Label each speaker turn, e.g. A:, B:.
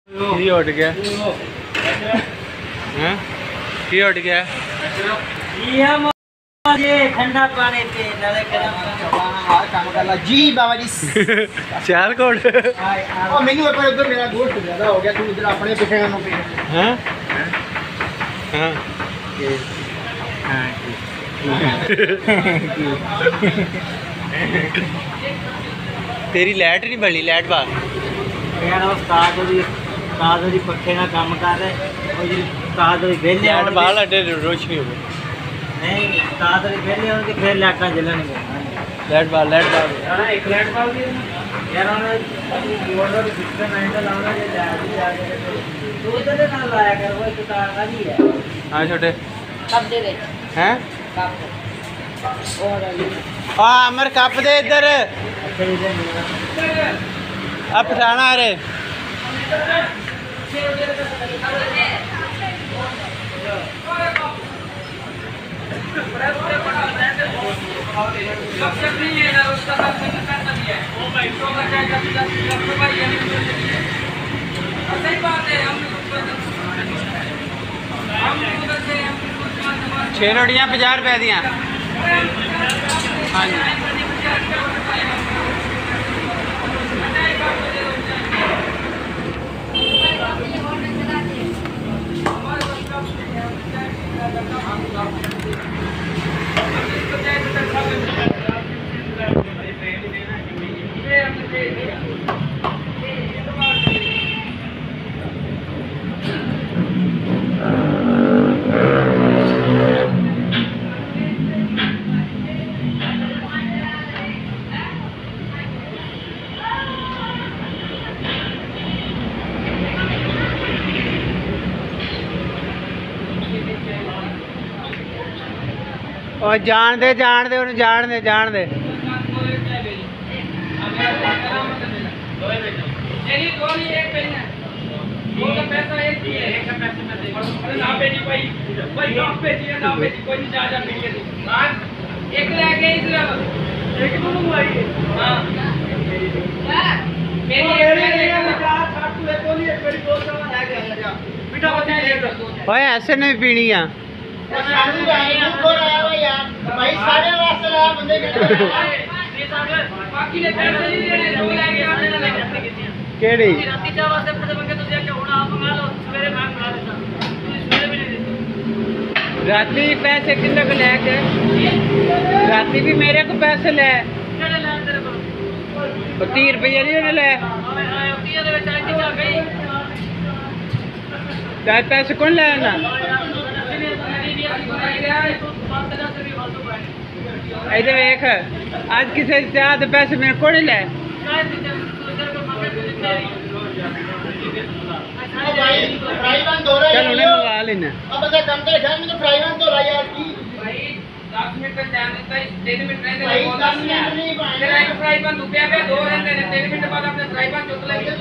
A: की उठ गया हैं? की उठ गया
B: ये ठंडा पानी पे नाले काम कर ला जी बाबा जी
A: सियालकोट
B: ओ मेनू पर उधर मेरा दोस्त ज्यादा हो गया तू इधर अपने पीछे करनो पे
A: हैं हां तेरी लाइट नहीं बनी लाइट बाहर
B: यार उस्ताद जी पक्के ना काम कर रहे और जी उस्ताद जी बेले
A: लाइट बाहर अड्डे रोशनी हो
B: नहीं उस्ताद जी बेले होंगे फिर लाइटां जलणगे
A: लाइट बाहर
B: हां एक लाइट बाल दी यार उन्होंने ऑर्डर सिस्टम हैंडल आना जे जाए तो उधर ना लाया कर वो उस्ताद का ही है
A: हां छोटे
B: कब दे दे
A: हैं
B: कब और
A: हां अमर कप दे इधर अब पठाना रे छे रोटियां 50 रुपए दियां हाँ जी और जान दे उन्हें जान दे ओए ऐसे नहीं पीनी है केड़ी राती पैसे कितने को लेके राती भी मेरे को पैसे ले 30 रुपये नहीं ले पैसे कौन लेना इधर देख आज किसी से पैसे मेरे को नहीं ले चल उन्हें मंगा लेना
C: फ्राई बंद हो गया 2 घंटे 3 मिनट बाद अपने फ्राई बंद चुक लगे